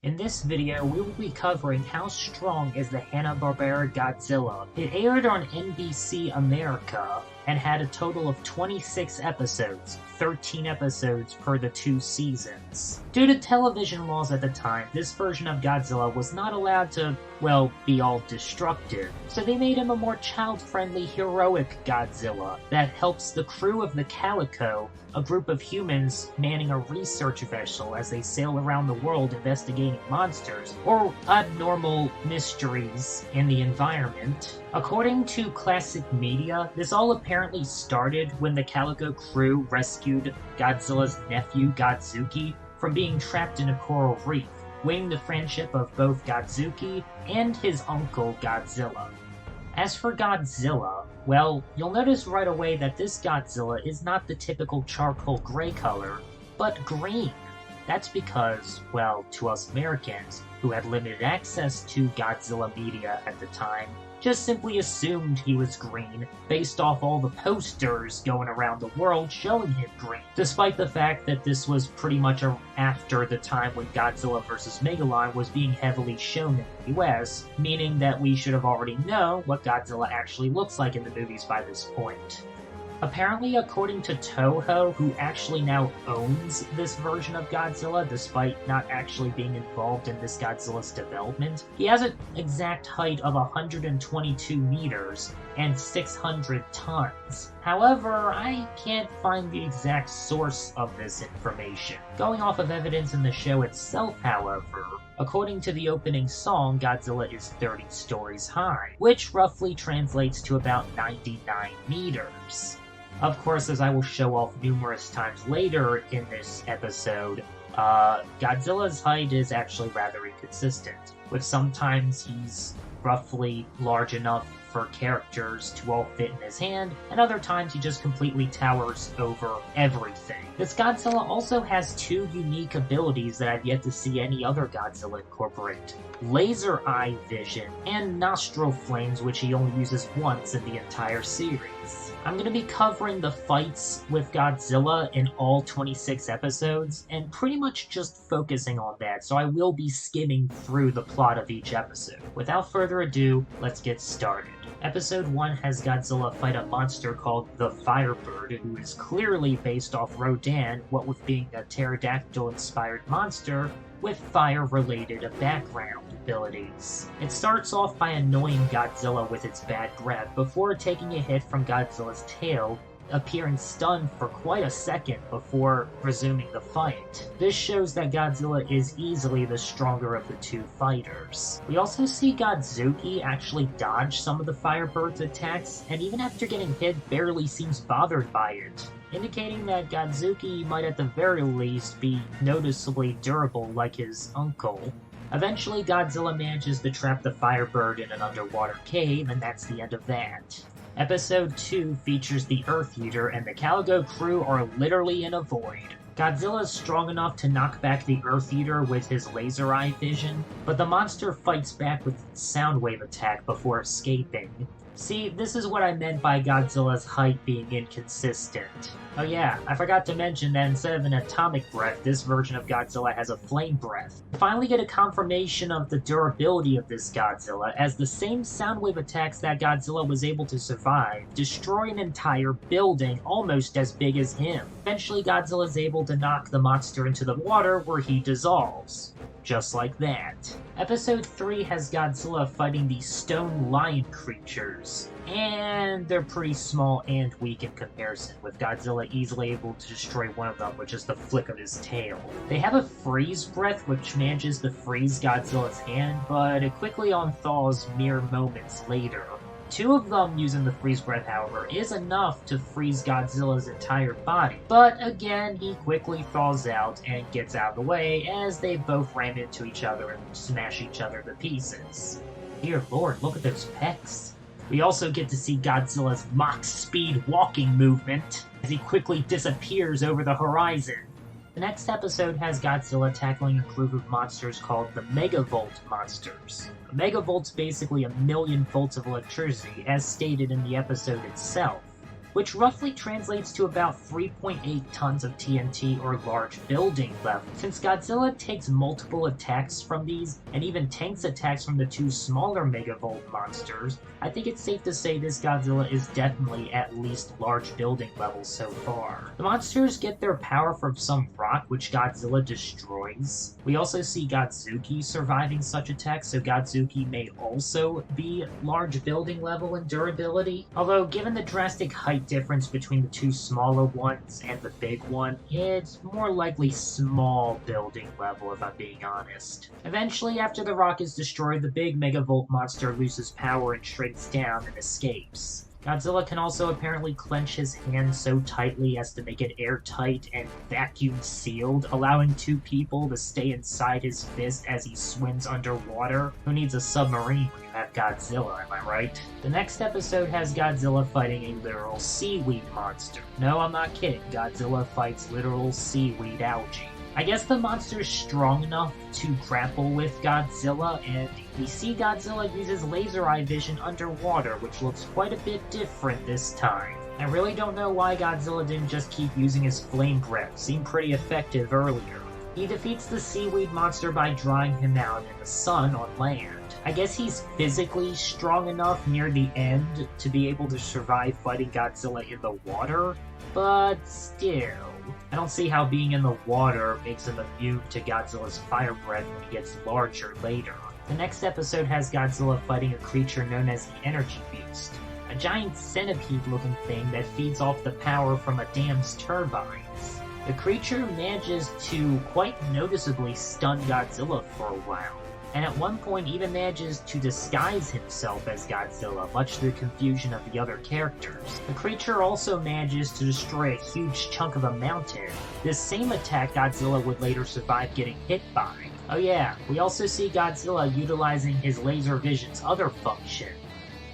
In this video, we will be covering how strong is the Hanna Barbera Godzilla. It aired on NBC America and had a total of 26 episodes, 13 episodes per the 2 seasons. Due to television laws at the time, this version of Godzilla was not allowed to, well, be all destructive, so they made him a more child-friendly, heroic Godzilla that helps the crew of the Calico, a group of humans manning a research vessel as they sail around the world investigating monsters or abnormal mysteries in the environment. According to classic media, this all apparently started when the Calico crew rescued Godzilla's nephew Godzuki from being trapped in a coral reef, winning the friendship of both Godzuki and his uncle Godzilla. As for Godzilla, well, you'll notice right away that this Godzilla is not the typical charcoal gray color, but green. That's because, well, to us Americans, who had limited access to Godzilla media at the time, just simply assumed he was green based off all the posters going around the world showing him green, despite the fact that this was pretty much after the time when Godzilla vs. Megalon was being heavily shown in the US, meaning that we should have already known what Godzilla actually looks like in the movies by this point. Apparently, according to Toho, who actually now owns this version of Godzilla despite not actually being involved in this Godzilla's development, he has an exact height of 122 meters and 600 tons. However, I can't find the exact source of this information. Going off of evidence in the show itself, however, according to the opening song, Godzilla is 30 stories high, which roughly translates to about 99 meters. Of course, as I will show off numerous times later in this episode, Godzilla's height is actually rather inconsistent, with sometimes he's roughly large enough for characters to all fit in his hand, and other times he just completely towers over everything. This Godzilla also has 2 unique abilities that I've yet to see any other Godzilla incorporate: laser eye vision and nostril flames, which he only uses once in the entire series. I'm going to be covering the fights with Godzilla in all 26 episodes, and pretty much just focusing on that, so I will be skimming through the plot of each episode. Without further ado, let's get started. Episode 1 has Godzilla fight a monster called the Firebird, who is clearly based off Rodan, what with being a pterodactyl-inspired monster with fire-related background abilities. It starts off by annoying Godzilla with its bad breath before taking a hit from Godzilla's tail, appearing stunned for quite a second before resuming the fight. This shows that Godzilla is easily the stronger of the 2 fighters. We also see Godzuki actually dodge some of the Firebird's attacks, and even after getting hit, barely seems bothered by it, indicating that Godzuki might at the very least be noticeably durable like his uncle. Eventually, Godzilla manages to trap the Firebird in an underwater cave, and that's the end of that. Episode 2 features the Eartheater, and the Calico crew are literally in a void. Godzilla is strong enough to knock back the Eartheater with his laser eye vision, but the monster fights back with its sound wave attack before escaping. See, this is what I meant by Godzilla's height being inconsistent. Oh yeah, I forgot to mention that instead of an atomic breath, this version of Godzilla has a flame breath. We finally get a confirmation of the durability of this Godzilla, as the same sound wave attacks that Godzilla was able to survive destroy an entire building almost as big as him. Eventually, Godzilla is able to knock the monster into the water where he dissolves. Just like that. Episode 3 has Godzilla fighting the stone lion creatures, and they're pretty small and weak in comparison, with Godzilla easily able to destroy one of them with just the flick of his tail. They have a freeze breath which manages to freeze Godzilla's hand, but it quickly unthaws mere moments later. 2 of them using the freeze breath, however, is enough to freeze Godzilla's entire body. But again, he quickly thaws out and gets out of the way as they both ram into each other and smash each other to pieces. Dear lord, look at those pecs. We also get to see Godzilla's Mach speed walking movement as he quickly disappears over the horizon. The next episode has Godzilla tackling a group of monsters called the Megavolt Monsters. A megavolt's basically 1,000,000 volts of electricity, as stated in the episode itself. which roughly translates to about 3.8 tons of TNT or large building level. Since Godzilla takes multiple attacks from these, and even tanks attacks from the two smaller Megavolt monsters, I think it's safe to say this Godzilla is definitely at least large building levels so far. The monsters get their power from some rock which Godzilla destroys. We also see Godzuki surviving such attacks, so Godzuki may also be large building level in durability. Although, given the drastic height difference between the two smaller ones and the big one, it's more likely small building level if I'm being honest. Eventually, after the rock is destroyed, the big Megavolt monster loses power and shrinks down and escapes. Godzilla can also apparently clench his hand so tightly as to make it airtight and vacuum sealed, allowing two people to stay inside his fist as he swims underwater. Who needs a submarine when you have Godzilla, am I right? The next episode has Godzilla fighting a literal seaweed monster. No, I'm not kidding. Godzilla fights literal seaweed algae. I guess the monster's strong enough to grapple with Godzilla, and we see Godzilla uses laser eye vision underwater, which looks quite a bit different this time. I really don't know why Godzilla didn't just keep using his flame breath, seemed pretty effective earlier. He defeats the seaweed monster by drying him out in the sun on land. I guess he's physically strong enough near the end to be able to survive fighting Godzilla in the water, but still. I don't see how being in the water makes him immune to Godzilla's fire breath when he gets larger later. The next episode has Godzilla fighting a creature known as the Energy Beast, a giant centipede-looking thing that feeds off the power from a dam's turbines. The creature manages to quite noticeably stun Godzilla for a while, and at one point even manages to disguise himself as Godzilla, much to the confusion of the other characters. The creature also manages to destroy a huge chunk of a mountain. This same attack Godzilla would later survive getting hit by. Oh yeah, we also see Godzilla utilizing his laser vision's other function.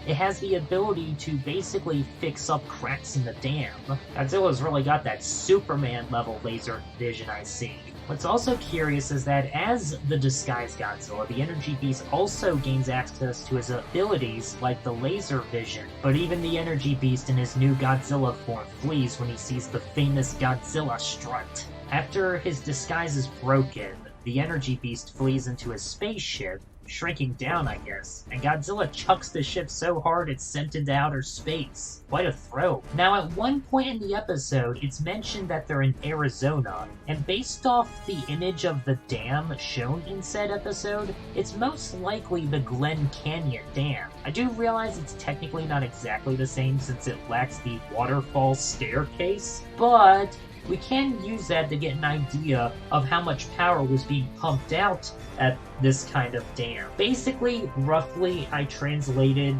It has the ability to basically fix up cracks in the dam. Godzilla's really got that Superman-level laser vision, I see. What's also curious is that as the disguised Godzilla, the Energy Beast also gains access to his abilities like the laser vision. But even the Energy Beast in his new Godzilla form flees when he sees the famous Godzilla strut. After his disguise is broken, the Energy Beast flees into his spaceship, shrinking down, I guess, and Godzilla chucks the ship so hard it's sent into outer space. Quite a throw. Now, at one point in the episode, it's mentioned that they're in Arizona, and based off the image of the dam shown in said episode, it's most likely the Glen Canyon Dam. I do realize it's technically not exactly the same since it lacks the waterfall staircase, but we can use that to get an idea of how much power was being pumped out at this kind of dam. Basically, roughly, I translated,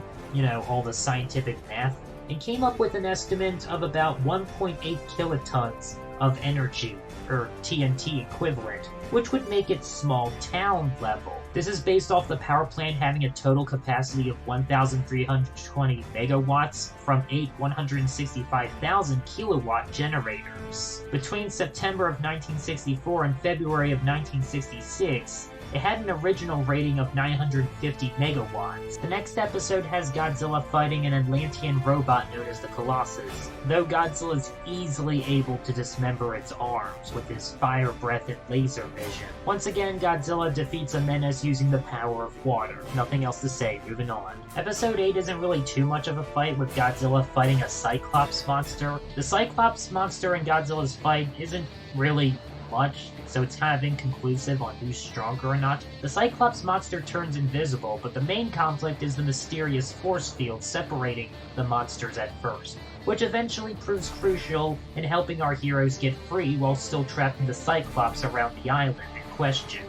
all the scientific math and came up with an estimate of about 1.8 kilotons of energy, or TNT equivalent, which would make it small town level. This is based off the power plant having a total capacity of 1,320 megawatts from 8 165,000 kilowatt generators. Between September of 1964 and February of 1966, it had an original rating of 950 megawatts. The next episode has Godzilla fighting an Atlantean robot known as the Colossus, though Godzilla is easily able to dismember its arms with his fire breath and laser vision. Once again, Godzilla defeats a menace using the power of water. Nothing else to say, moving on. Episode 8 isn't really too much of a fight, with Godzilla fighting a Cyclops monster. The Cyclops monster in Godzilla's fight isn't really much, so it's kind of inconclusive on who's stronger or not. The Cyclops monster turns invisible, but the main conflict is the mysterious force field separating the monsters at first, which eventually proves crucial in helping our heroes get free while still trapping the Cyclops around the island in question.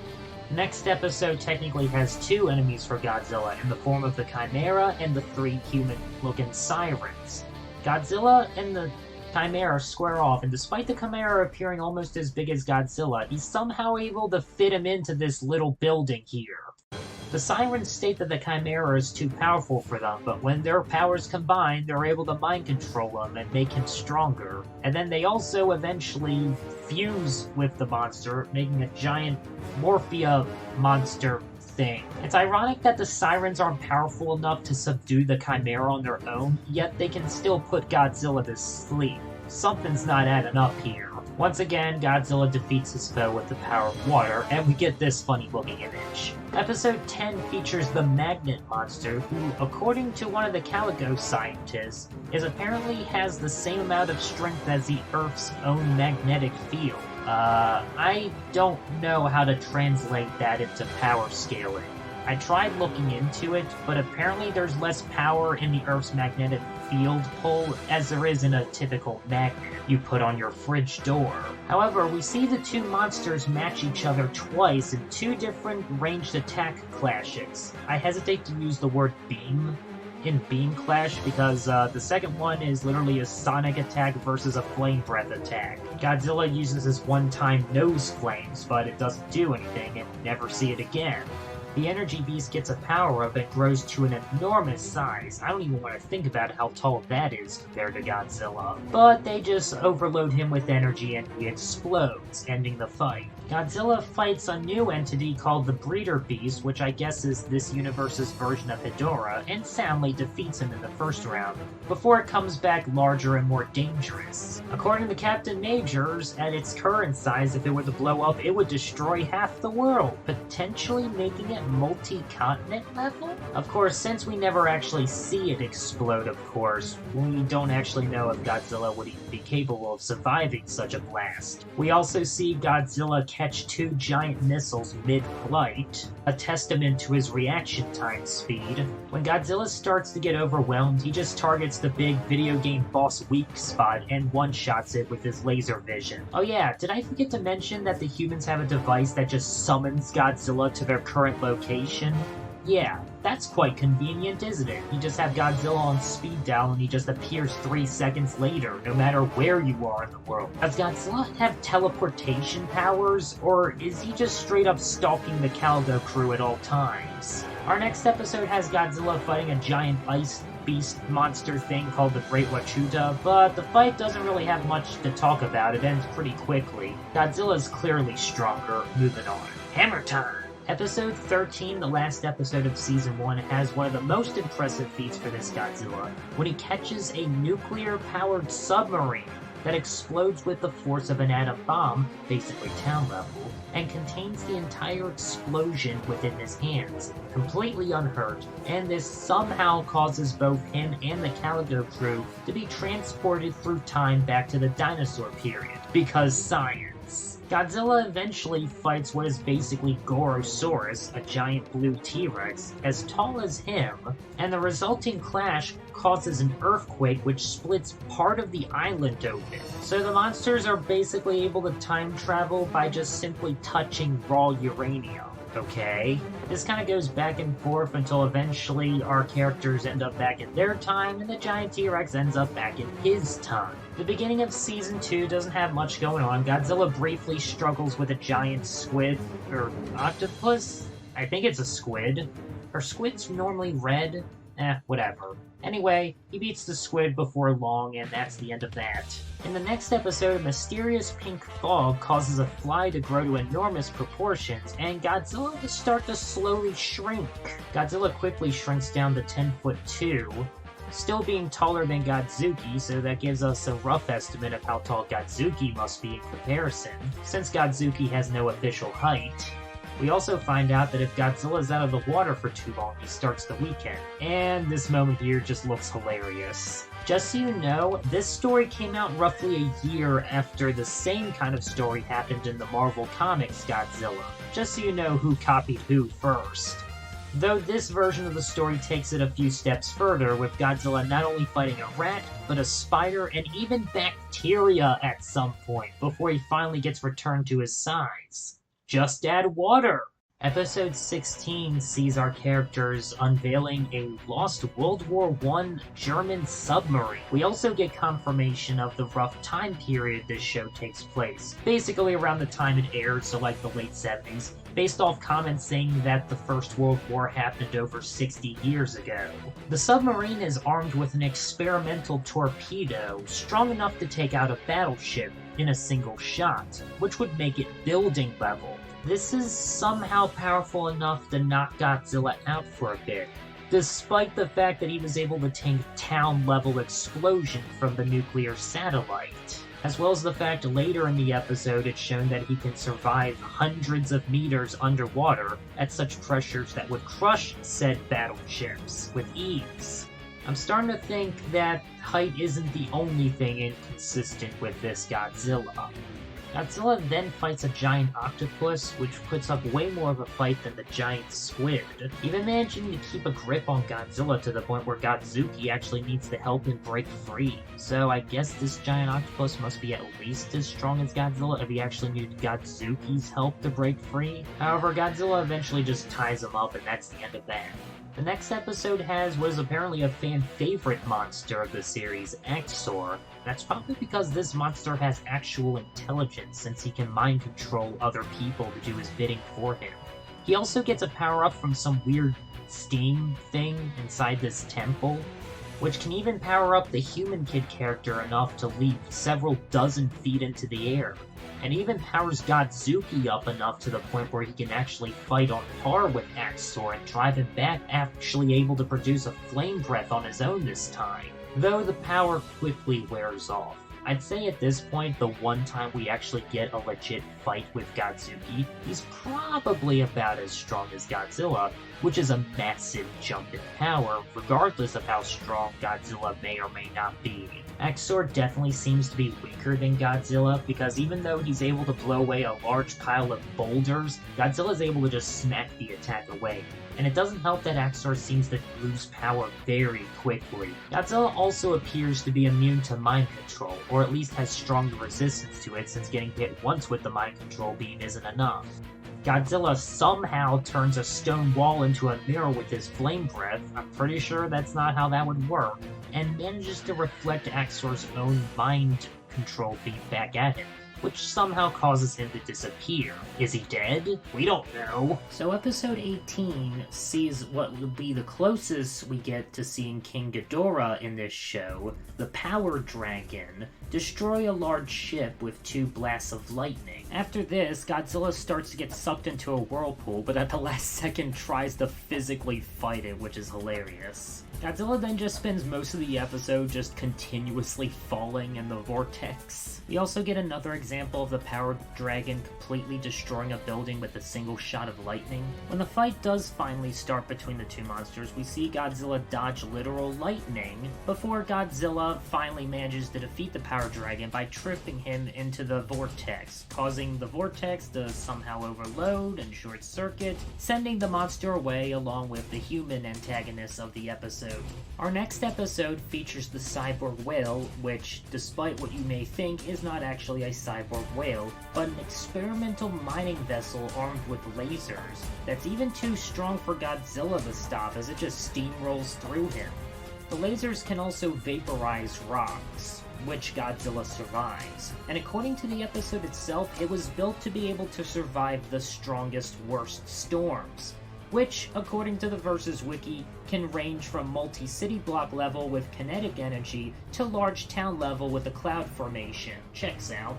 The next episode technically has two enemies for Godzilla in the form of the Chimera and the three human-looking sirens. Godzilla and the Chimera square off, and despite the Chimera appearing almost as big as Godzilla, he's somehow able to fit him into this little building here. The Sirens state that the Chimera is too powerful for them, but when their powers combine, they're able to mind control him and make him stronger. And then they also eventually fuse with the monster, making a giant Morphia monster thing. It's ironic that the Sirens aren't powerful enough to subdue the Chimera on their own, yet they can still put Godzilla to sleep. Something's not adding up here. Once again, Godzilla defeats his foe with the power of water, and we get this funny-looking image. Episode 10 features the Magnet Monster, who, according to one of the Calico scientists, apparently has the same amount of strength as the Earth's own magnetic field. I don't know how to translate that into power scaling. I tried looking into it, but apparently there's less power in the Earth's magnetic field pull as there is in a typical magnet you put on your fridge door. However, we see the two monsters match each other twice in two different ranged attack clashes. I hesitate to use the word beam in Beam Clash because the second one is literally a sonic attack versus a flame breath attack. Godzilla uses his one-time nose flames, but it doesn't do anything and you never see it again. The energy beast gets a power-up and grows to an enormous size. I don't even want to think about how tall that is compared to Godzilla. But they just overload him with energy and he explodes, ending the fight. Godzilla fights a new entity called the Breeder Beast, which I guess is this universe's version of Hedorah, and soundly defeats him in the first round, before it comes back larger and more dangerous. According to Captain Majors, at its current size, if it were to blow up, it would destroy half the world, potentially making it multi-continent level? Of course, since we never actually see it explode, of course, we don't actually know if Godzilla would even be capable of surviving such a blast. We also see Godzilla catch two giant missiles mid-flight, a testament to his reaction time speed. When Godzilla starts to get overwhelmed, he just targets the big video game boss weak spot and one-shots it with his laser vision. Oh yeah, did I forget to mention that the humans have a device that just summons Godzilla to their current location? Yeah, that's quite convenient, isn't it? You just have Godzilla on speed dial and he just appears 3 seconds later, no matter where you are in the world. Does Godzilla have teleportation powers, or is he just straight up stalking the Calico crew at all times? Our next episode has Godzilla fighting a giant ice beast monster thing called the Great Wachuta, but the fight doesn't really have much to talk about. It ends pretty quickly. Godzilla's clearly stronger. Moving on. Hammer time! Episode 13, the last episode of Season 1, has one of the most impressive feats for this Godzilla, when he catches a nuclear-powered submarine that explodes with the force of an atom bomb, basically town level, and contains the entire explosion within his hands, completely unhurt, and this somehow causes both him and the Calico crew to be transported through time back to the dinosaur period, because science. Godzilla eventually fights what is basically Gorosaurus, a giant blue T-Rex, as tall as him, and the resulting clash causes an earthquake which splits part of the island open. So the monsters are basically able to time travel by just simply touching raw uranium. Okay, this kind of goes back and forth until eventually our characters end up back in their time and the giant T-Rex ends up back in his time. The beginning of Season 2 doesn't have much going on. Godzilla briefly struggles with a giant squid, or octopus? I think it's a squid. Are squids normally red? Whatever. Anyway, he beats the squid before long, and that's the end of that. In the next episode, a mysterious pink fog causes a fly to grow to enormous proportions, and Godzilla to start to slowly shrink. Godzilla quickly shrinks down to 10'2", still being taller than Godzuki, so that gives us a rough estimate of how tall Godzuki must be in comparison, since Godzuki has no official height. We also find out that if Godzilla's out of the water for too long, he starts to weaken. And this moment here just looks hilarious. Just so you know, this story came out roughly a year after the same kind of story happened in the Marvel Comics Godzilla. Just so you know who copied who first. Though this version of the story takes it a few steps further, with Godzilla not only fighting a rat, but a spider and even bacteria at some point, before he finally gets returned to his size. Just add water! Episode 16 sees our characters unveiling a lost World War I German submarine. We also get confirmation of the rough time period this show takes place, basically around the time it aired, so like the late 70s, based off comments saying that the First World War happened over 60 years ago. The submarine is armed with an experimental torpedo strong enough to take out a battleship in a single shot, which would make it building level. This is somehow powerful enough to knock Godzilla out for a bit, despite the fact that he was able to tank town-level explosion from the nuclear satellite. As well as the fact later in the episode it's shown that he can survive hundreds of meters underwater at such pressures that would crush said battleships with ease. I'm starting to think that height isn't the only thing inconsistent with this Godzilla. Godzilla then fights a giant octopus, which puts up way more of a fight than the giant squid, even managing to keep a grip on Godzilla to the point where Godzuki actually needs to help him break free. So I guess this giant octopus must be at least as strong as Godzilla if he actually needed Godzuki's help to break free. However, Godzilla eventually just ties him up, and that's the end of that. The next episode has what is apparently a fan-favorite monster of the series, Axor. That's probably because this monster has actual intelligence, since he can mind control other people to do his bidding for him. He also gets a power-up from some weird steam thing inside this temple, which can even power up the Human Kid character enough to leap several dozen feet into the air, and even powers Godzuki up enough to the point where he can actually fight on par with Axor and drive him back, actually able to produce a flame breath on his own this time, though the power quickly wears off. I'd say at this point, the one time we actually get a legit fight with Godzuki, he's probably about as strong as Godzilla, which is a massive jump in power, regardless of how strong Godzilla may or may not be. Axor definitely seems to be weaker than Godzilla, because even though he's able to blow away a large pile of boulders, Godzilla is able to just smack the attack away. And it doesn't help that Axor seems to lose power very quickly. Godzilla also appears to be immune to mind control, or at least has stronger resistance to it, since getting hit once with the mind control beam isn't enough. Godzilla somehow turns a stone wall into a mirror with his flame breath, I'm pretty sure that's not how that would work, and manages to reflect Axor's own mind control beam back at him, which somehow causes him to disappear. Is he dead? We don't know. So episode 18 sees what will be the closest we get to seeing King Ghidorah in this show, the Power Dragon, destroy a large ship with 2 blasts of lightning. After this, Godzilla starts to get sucked into a whirlpool, but at the last second tries to physically fight it, which is hilarious. Godzilla then just spends most of the episode just continuously falling in the vortex. We also get another example of the Power Dragon completely destroying a building with a single shot of lightning. When the fight does finally start between the two monsters, we see Godzilla dodge literal lightning before Godzilla finally manages to defeat the Power Dragon by tripping him into the vortex, causing the vortex to somehow overload and short circuit, sending the monster away along with the human antagonists of the episode. Our next episode features the Cyborg Whale, which, despite what you may think, is not actually a cyborg whale, but an experimental mining vessel armed with lasers that's even too strong for Godzilla to stop as it just steamrolls through him. The lasers can also vaporize rocks, which Godzilla survives, and according to the episode itself, it was built to be able to survive the strongest, worst storms, which, according to the Versus Wiki, can range from multi-city block level with kinetic energy to large town level with a cloud formation. Checks out.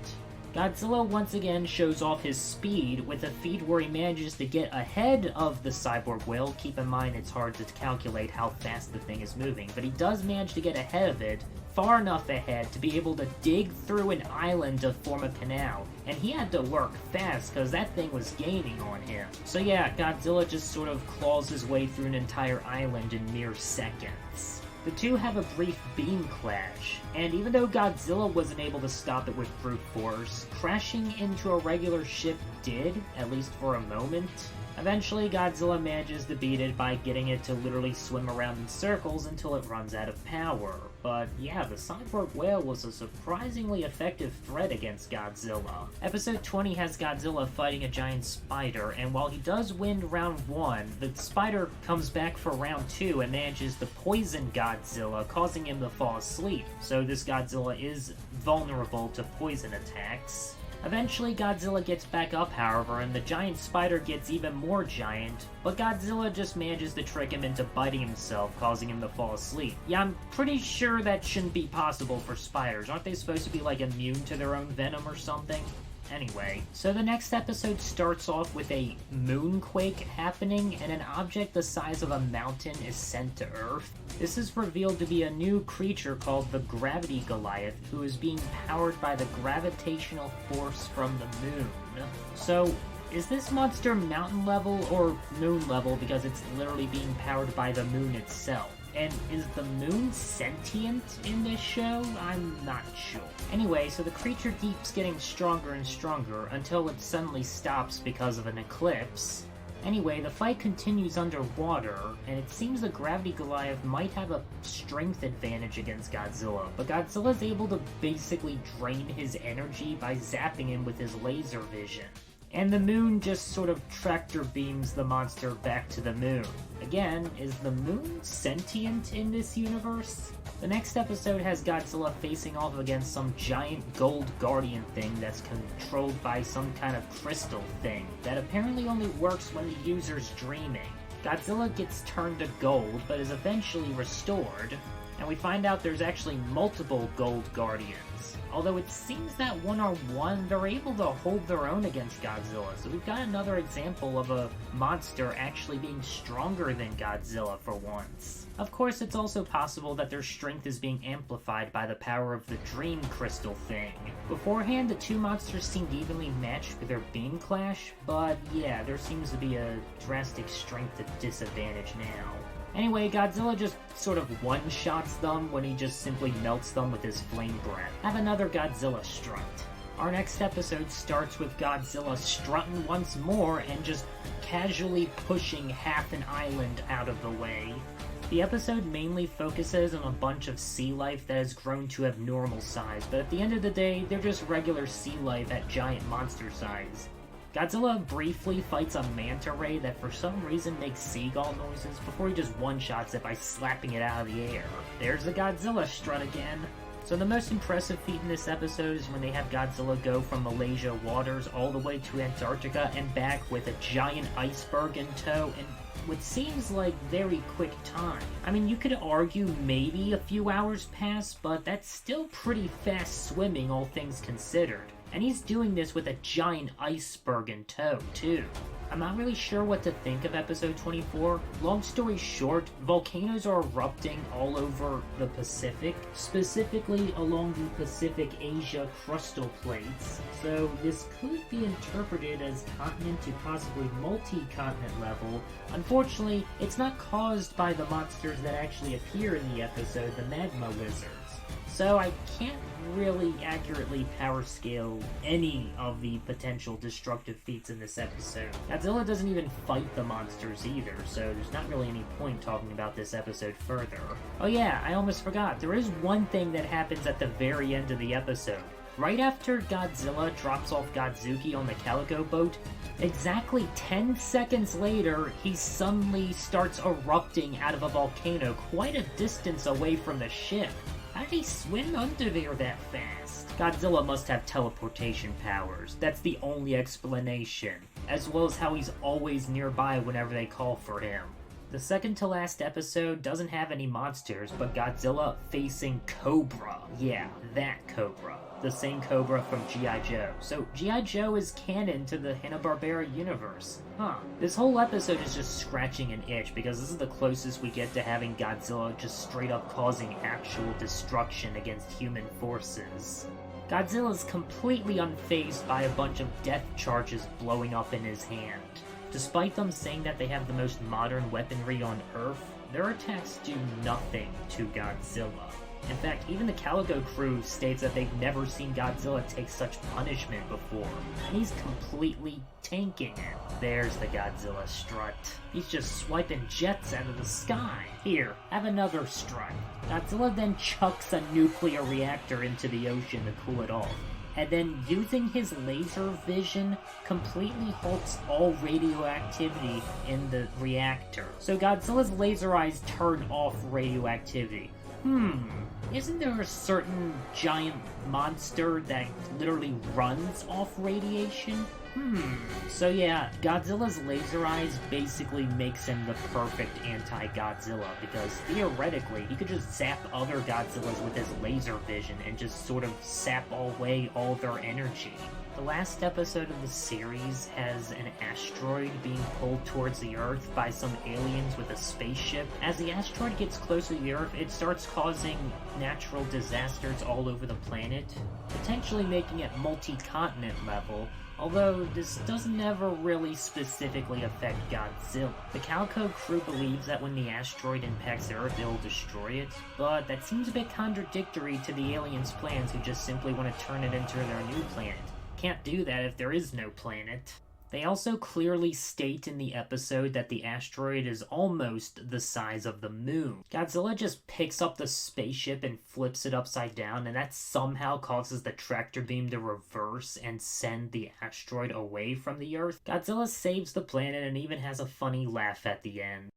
Godzilla once again shows off his speed with a feat where he manages to get ahead of the Cyborg Whale. Keep in mind it's hard to calculate how fast the thing is moving, but he does manage to get ahead of it, far enough ahead to be able to dig through an island to form a canal, and he had to work fast because that thing was gaining on him. So yeah, Godzilla just sort of claws his way through an entire island in mere seconds. The two have a brief beam clash, and even though Godzilla wasn't able to stop it with brute force, crashing into a regular ship did, at least for a moment. Eventually, Godzilla manages to beat it by getting it to literally swim around in circles until it runs out of power. But yeah, the Cyborg Whale was a surprisingly effective threat against Godzilla. Episode 20 has Godzilla fighting a giant spider, and while he does win round 1, the spider comes back for round 2 and manages to poison Godzilla, causing him to fall asleep. So this Godzilla is vulnerable to poison attacks. Eventually, Godzilla gets back up, however, and the giant spider gets even more giant, but Godzilla just manages to trick him into biting himself, causing him to fall asleep. Yeah, I'm pretty sure that shouldn't be possible for spiders. Aren't they supposed to be, like, immune to their own venom or something? Anyway, so the next episode starts off with a moonquake happening, and an object the size of a mountain is sent to Earth. This is revealed to be a new creature called the Gravity Goliath, who is being powered by the gravitational force from the moon. So, is this monster mountain level or moon level because it's literally being powered by the moon itself? And is the moon sentient in this show? I'm not sure. Anyway, so the creature keeps getting stronger and stronger until it suddenly stops because of an eclipse. Anyway, the fight continues underwater, and it seems the Gravity Goliath might have a strength advantage against Godzilla, but Godzilla's able to basically drain his energy by zapping him with his laser vision. And the moon just sort of tractor beams the monster back to the moon. Again, is the moon sentient in this universe? The next episode has Godzilla facing off against some giant gold guardian thing that's controlled by some kind of crystal thing that apparently only works when the user's dreaming. Godzilla gets turned to gold, but is eventually restored, and we find out there's actually multiple gold guardians. Although it seems that one-on-one, they're able to hold their own against Godzilla, so we've got another example of a monster actually being stronger than Godzilla for once. Of course, it's also possible that their strength is being amplified by the power of the Dream Crystal thing. Beforehand, the two monsters seemed evenly matched with their beam clash, but yeah, there seems to be a drastic strength disadvantage now. Anyway, Godzilla just sort of one-shots them when he just simply melts them with his flame breath. Have another Godzilla strut. Our next episode starts with Godzilla strutting once more and just casually pushing half an island out of the way. The episode mainly focuses on a bunch of sea life that has grown to abnormal size, but at the end of the day, they're just regular sea life at giant monster size. Godzilla briefly fights a manta ray that for some reason makes seagull noises before he just one-shots it by slapping it out of the air. There's the Godzilla strut again. So the most impressive feat in this episode is when they have Godzilla go from Malaysia waters all the way to Antarctica and back with a giant iceberg in tow in what seems like very quick time. I mean, you could argue maybe a few hours passed, but that's still pretty fast swimming, all things considered. And he's doing this with a giant iceberg in tow, too. I'm not really sure what to think of episode 24. Long story short, volcanoes are erupting all over the Pacific, specifically along the Pacific-Asia crustal plates. So this could be interpreted as continent to possibly multi-continent level. Unfortunately, it's not caused by the monsters that actually appear in the episode, the magma lizards. So I can't really accurately power scale any of the potential destructive feats in this episode. Godzilla doesn't even fight the monsters either, so there's not really any point talking about this episode further. Oh yeah, I almost forgot, there is one thing that happens at the very end of the episode. Right after Godzilla drops off Godzuki on the Calico boat, exactly 10 seconds later, he suddenly starts erupting out of a volcano quite a distance away from the ship. How did he swim under there that fast? Godzilla must have teleportation powers. That's the only explanation. As well as how he's always nearby whenever they call for him. The second to last episode doesn't have any monsters, but Godzilla facing Cobra. Yeah, that Cobra. The same Cobra from G.I. Joe. So G.I. Joe is canon to the Hanna Barbera universe. Huh. This whole episode is just scratching an itch because this is the closest we get to having Godzilla just straight up causing actual destruction against human forces. Godzilla's completely unfazed by a bunch of death charges blowing up in his hand. Despite them saying that they have the most modern weaponry on Earth, their attacks do nothing to Godzilla. In fact, even the Calico crew states that they've never seen Godzilla take such punishment before, and he's completely tanking it. There's the Godzilla strut. He's just swiping jets out of the sky. Here, have another strut. Godzilla then chucks a nuclear reactor into the ocean to cool it off, and then using his laser vision, completely halts all radioactivity in the reactor. So Godzilla's laser eyes turn off radioactivity. Isn't there a certain giant monster that literally runs off radiation? So yeah, Godzilla's laser eyes basically makes him the perfect anti-Godzilla, because theoretically, he could just zap other Godzillas with his laser vision and just sort of sap away all their energy. The last episode of the series has an asteroid being pulled towards the Earth by some aliens with a spaceship. As the asteroid gets closer to the Earth, it starts causing natural disasters all over the planet, potentially making it multi-continent level, although this doesn't ever really specifically affect Godzilla. The Calico crew believes that when the asteroid impacts the Earth, it'll destroy it, but that seems a bit contradictory to the aliens' plans, who just simply want to turn it into their new planet. Can't do that if there is no planet. They also clearly state in the episode that the asteroid is almost the size of the moon. Godzilla just picks up the spaceship and flips it upside down, and that somehow causes the tractor beam to reverse and send the asteroid away from the Earth. Godzilla saves the planet and even has a funny laugh at the end.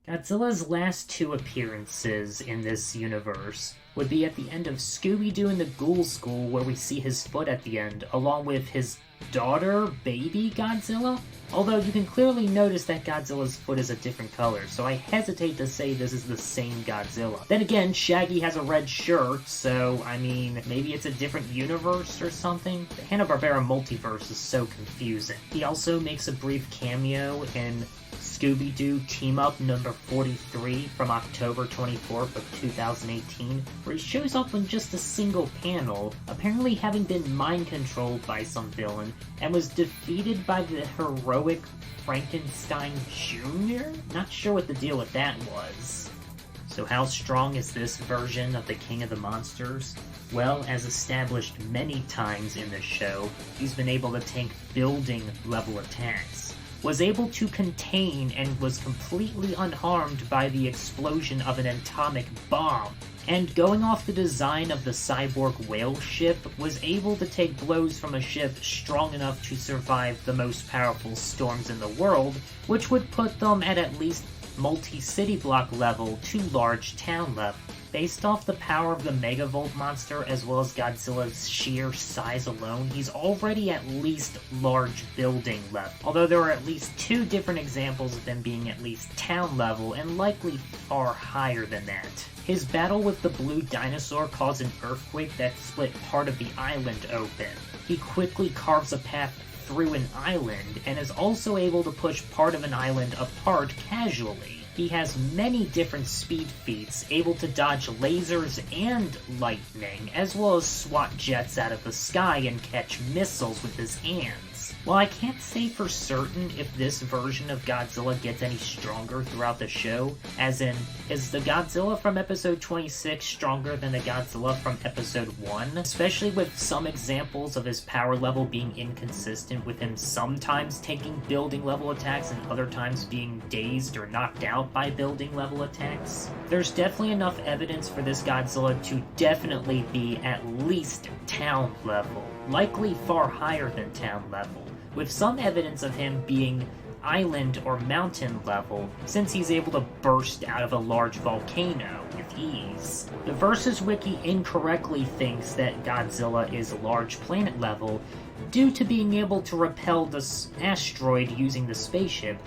Godzilla's last two appearances in this universe would be at the end of Scooby-Doo and the Ghoul School, where we see his foot at the end, along with his daughter, baby Godzilla. Although you can clearly notice that Godzilla's foot is a different color, so I hesitate to say this is the same Godzilla. Then again, Shaggy has a red shirt, so, I mean, maybe it's a different universe or something? The Hanna Barbera multiverse is so confusing. He also makes a brief cameo in Scooby-Doo Team Up number 43 from October 24th of 2018, where he shows up in just a single panel, apparently having been mind-controlled by some villain, and was defeated by the heroic Frankenstein Jr.? Not sure what the deal with that was. So how strong is this version of the King of the Monsters? Well, as established many times in the show, he's been able to tank building-level attacks, was able to contain and was completely unharmed by the explosion of an atomic bomb, and going off the design of the Cyborg Whale ship, was able to take blows from a ship strong enough to survive the most powerful storms in the world, which would put them at least multi-city block level to large town level. Based off the power of the Megavolt Monster as well as Godzilla's sheer size alone, he's already at least large building level, although there are at least two different examples of him being at least town level and likely far higher than that. His battle with the blue dinosaur caused an earthquake that split part of the island open. He quickly carves a path through an island and is also able to push part of an island apart casually. He has many different speed feats, able to dodge lasers and lightning, as well as swat jets out of the sky and catch missiles with his hands. While I can't say for certain if this version of Godzilla gets any stronger throughout the show, as in, is the Godzilla from episode 26 stronger than the Godzilla from episode 1? Especially with some examples of his power level being inconsistent, with him sometimes taking building level attacks and other times being dazed or knocked out by building level attacks. There's definitely enough evidence for this Godzilla to definitely be at least town level, likely far higher than town level, with some evidence of him being island or mountain level, since he's able to burst out of a large volcano with ease. The Versus Wiki incorrectly thinks that Godzilla is large planet level due to being able to repel the asteroid using the spaceship,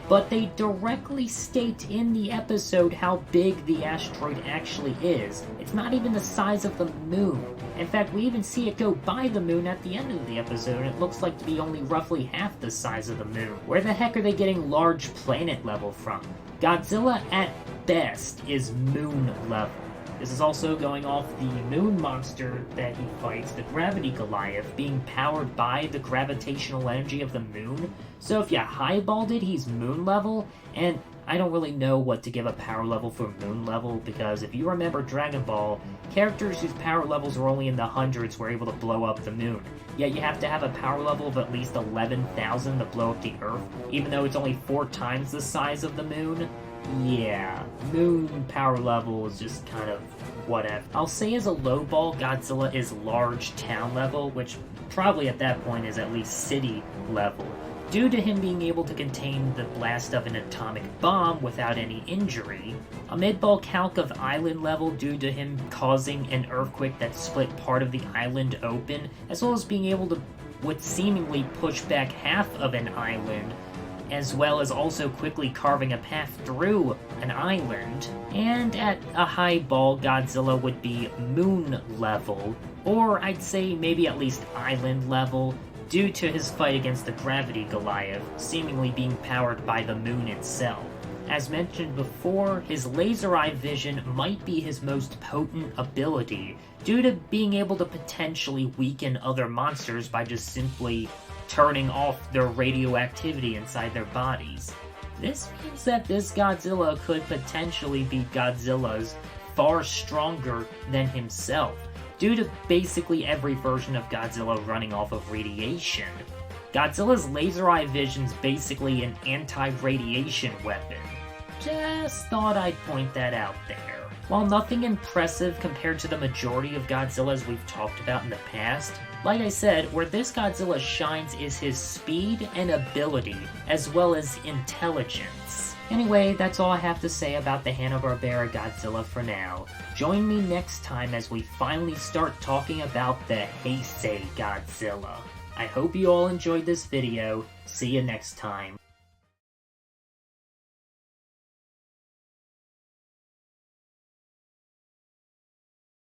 but they directly state in the episode how big the asteroid actually is. It's not even the size of the moon. In fact, we even see it go by the moon at the end of the episode, and it looks like to be only roughly half the size of the moon. Where the heck are they getting large planet level from? Godzilla, at best, is moon level. This is also going off the moon monster that he fights, the Gravity Goliath, being powered by the gravitational energy of the moon. So if you highballed it, he's moon level, and I don't really know what to give a power level for moon level, because if you remember Dragon Ball, characters whose power levels were only in the hundreds were able to blow up the moon. Yet you have to have a power level of at least 11,000 to blow up the Earth, even though it's only 4 times the size of the moon. Yeah, moon power level is just kind of whatever. I'll say as a lowball, Godzilla is large town level, which probably at that point is at least city level, due to him being able to contain the blast of an atomic bomb without any injury. A mid-ball calc of island level due to him causing an earthquake that split part of the island open, as well as being able to, what seemingly push back half of an island, as well as also quickly carving a path through an island. And at a high ball, Godzilla would be moon level, or I'd say maybe at least island level, due to his fight against the Gravity Goliath, seemingly being powered by the moon itself. As mentioned before, his laser eye vision might be his most potent ability, due to being able to potentially weaken other monsters by just simply turning off their radioactivity inside their bodies. This means that this Godzilla could potentially be Godzilla's far stronger than himself, due to basically every version of Godzilla running off of radiation. Godzilla's laser eye vision's basically an anti-radiation weapon. Just thought I'd point that out there. While nothing impressive compared to the majority of Godzillas we've talked about in the past, like I said, where this Godzilla shines is his speed and ability, as well as intelligence. Anyway, that's all I have to say about the Hanna Barbera Godzilla for now. Join me next time as we finally start talking about the Heisei Godzilla. I hope you all enjoyed this video. See you next time.